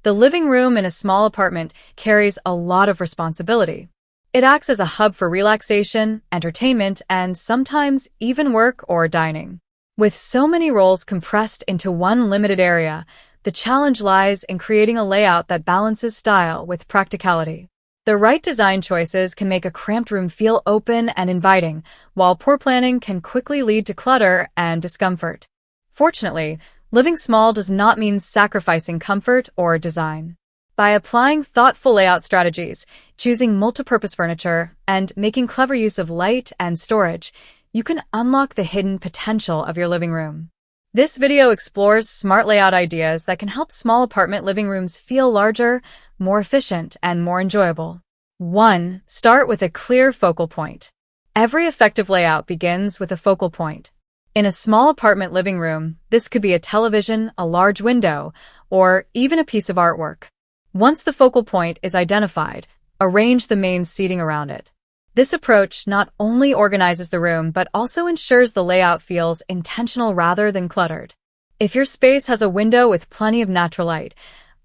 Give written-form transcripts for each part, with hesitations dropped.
The living room in a small apartment carries a lot of responsibility. It acts as a hub for relaxation, entertainment, and sometimes even work or dining. With so many roles compressed into one limited area, the challenge lies in creating a layout that balances style with practicality. The right design choices can make a cramped room feel open and inviting, while poor planning can quickly lead to clutter and discomfort. Fortunately, living small does not mean sacrificing comfort or design. By applying thoughtful layout strategies, choosing multipurpose furniture, and making clever use of light and storage, you can unlock the hidden potential of your living room. This video explores smart layout ideas that can help small apartment living rooms feel larger, more efficient, and more enjoyable. 1. Start with a clear focal point. Every effective layout begins with a focal point. In a small apartment living room, this could be a television, a large window, or even a piece of artwork. Once the focal point is identified, arrange the main seating around it. This approach not only organizes the room but also ensures the layout feels intentional rather than cluttered. If your space has a window with plenty of natural light,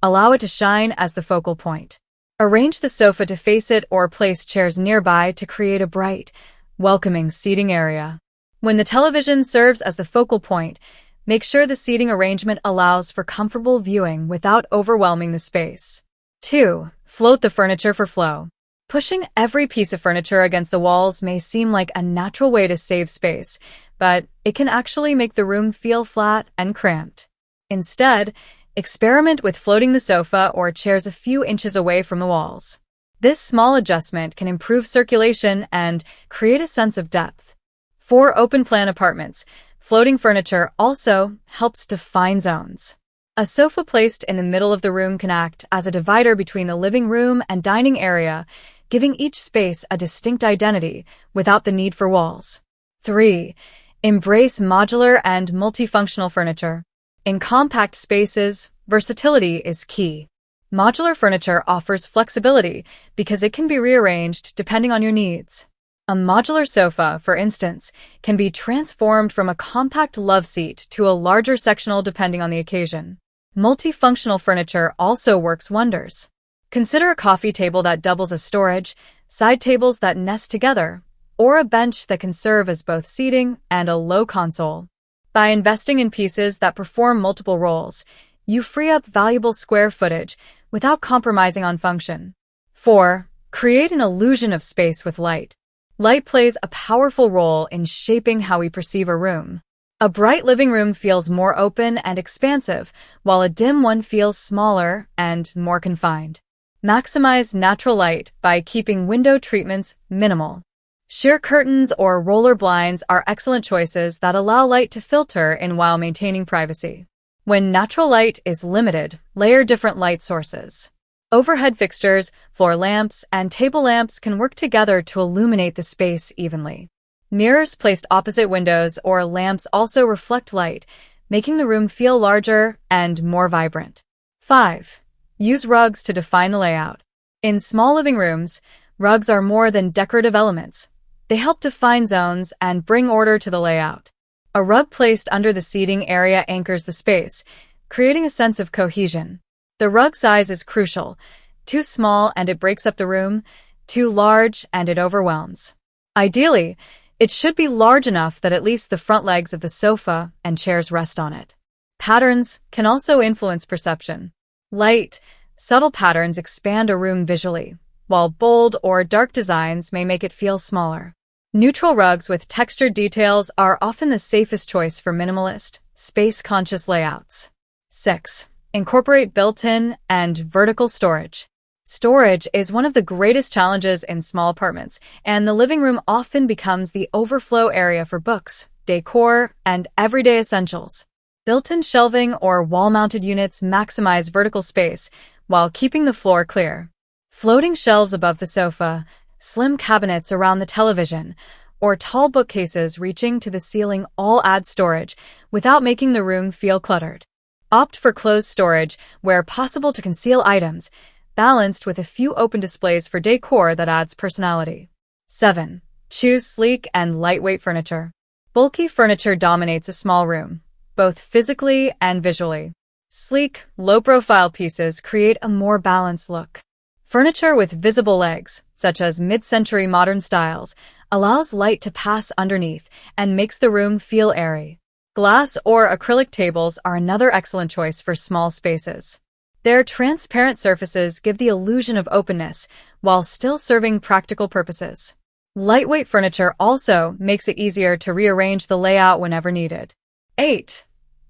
allow it to shine as the focal point. Arrange the sofa to face it or place chairs nearby to create a bright, welcoming seating area. When the television serves as the focal point, make sure the seating arrangement allows for comfortable viewing without overwhelming the space. 2. Float the furniture for flow. Pushing every piece of furniture against the walls may seem like a natural way to save space, but it can actually make the room feel flat and cramped. Instead, experiment with floating the sofa or chairs a few inches away from the walls. This small adjustment can improve circulation and create a sense of depth. For open-plan apartments, floating furniture also helps define zones. A sofa placed in the middle of the room can act as a divider between the living room and dining area, giving each space a distinct identity without the need for walls. 3. Embrace modular and multifunctional furniture. In compact spaces, versatility is key. Modular furniture offers flexibility because it can be rearranged depending on your needs. A modular sofa, for instance, can be transformed from a compact love seat to a larger sectional depending on the occasion. Multifunctional furniture also works wonders. Consider a coffee table that doubles as storage, side tables that nest together, or a bench that can serve as both seating and a low console. By investing in pieces that perform multiple roles, you free up valuable square footage without compromising on function. 4. Create an illusion of space with light. Light plays a powerful role in shaping how we perceive a room. A bright living room feels more open and expansive, while a dim one feels smaller and more confined. Maximize natural light by keeping window treatments minimal. Sheer curtains or roller blinds are excellent choices that allow light to filter in while maintaining privacy. When natural light is limited, layer different light sources. Overhead fixtures, floor lamps, and table lamps can work together to illuminate the space evenly. Mirrors placed opposite windows or lamps also reflect light, making the room feel larger and more vibrant. 5. Use rugs to define the layout. In small living rooms, rugs are more than decorative elements. They help define zones and bring order to the layout. A rug placed under the seating area anchors the space, creating a sense of cohesion. The rug size is crucial. Too small and it breaks up the room, too large and it overwhelms. Ideally, it should be large enough that at least the front legs of the sofa and chairs rest on it. Patterns can also influence perception. Light, subtle patterns expand a room visually, while bold or dark designs may make it feel smaller. Neutral rugs with textured details are often the safest choice for minimalist, space-conscious layouts. 6. Incorporate built-in and vertical storage. Storage is one of the greatest challenges in small apartments, and the living room often becomes the overflow area for books, decor, and everyday essentials. Built-in shelving or wall-mounted units maximize vertical space while keeping the floor clear. Floating shelves above the sofa, slim cabinets around the television, or tall bookcases reaching to the ceiling all add storage without making the room feel cluttered. Opt for closed storage where possible to conceal items, balanced with a few open displays for decor that adds personality. 7. Choose sleek and lightweight furniture. Bulky furniture dominates a small room, both physically and visually. Sleek, low-profile pieces create a more balanced look. Furniture with visible legs, such as mid-century modern styles, allows light to pass underneath and makes the room feel airy. Glass or acrylic tables are another excellent choice for small spaces. Their transparent surfaces give the illusion of openness while still serving practical purposes. Lightweight furniture also makes it easier to rearrange the layout whenever needed. 8.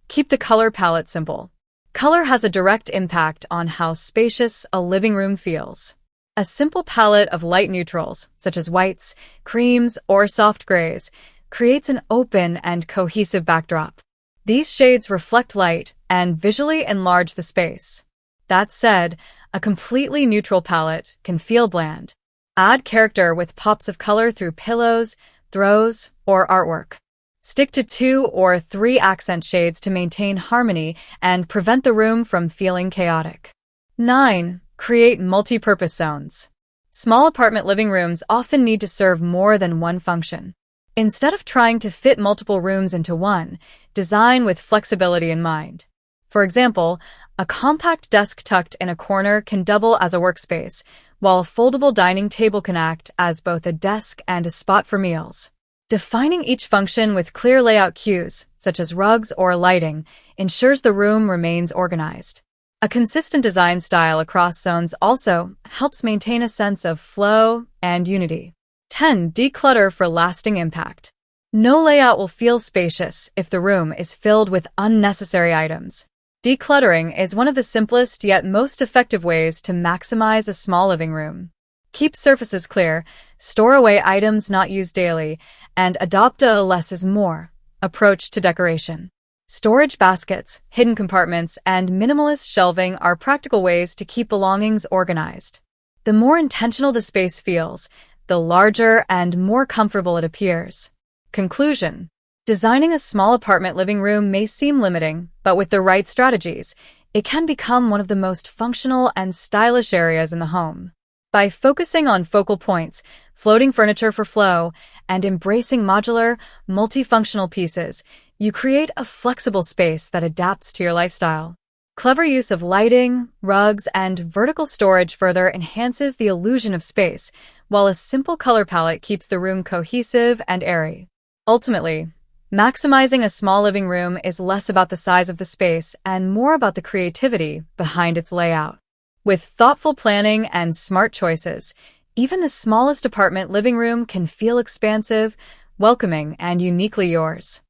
Keep the color palette simple. Color has a direct impact on how spacious a living room feels. A simple palette of light neutrals, such as whites, creams, or soft grays, creates an open and cohesive backdrop. These shades reflect light and visually enlarge the space. That said, a completely neutral palette can feel bland. Add character with pops of color through pillows, throws, or artwork. Stick to 2 or 3 accent shades to maintain harmony and prevent the room from feeling chaotic. 9. Create multi-purpose zones. Small apartment living rooms often need to serve more than one function. Instead of trying to fit multiple rooms into one, design with flexibility in mind. For example, a compact desk tucked in a corner can double as a workspace, while a foldable dining table can act as both a desk and a spot for meals. Defining each function with clear layout cues, such as rugs or lighting, ensures the room remains organized. A consistent design style across zones also helps maintain a sense of flow and unity. 10. Declutter for lasting impact. No layout will feel spacious if the room is filled with unnecessary items. Decluttering is one of the simplest yet most effective ways to maximize a small living room. Keep surfaces clear, store away items not used daily, and adopt a less is more approach to decoration. Storage baskets, hidden compartments, and minimalist shelving are practical ways to keep belongings organized. The more intentional the space feels, the larger and more comfortable it appears. Conclusion. Designing a small apartment living room may seem limiting, but with the right strategies, it can become one of the most functional and stylish areas in the home. By focusing on focal points, floating furniture for flow, and embracing modular, multifunctional pieces, you create a flexible space that adapts to your lifestyle. Clever use of lighting, rugs, and vertical storage further enhances the illusion of space, while a simple color palette keeps the room cohesive and airy. Ultimately, maximizing a small living room is less about the size of the space and more about the creativity behind its layout. With thoughtful planning and smart choices, even the smallest apartment living room can feel expansive, welcoming, and uniquely yours.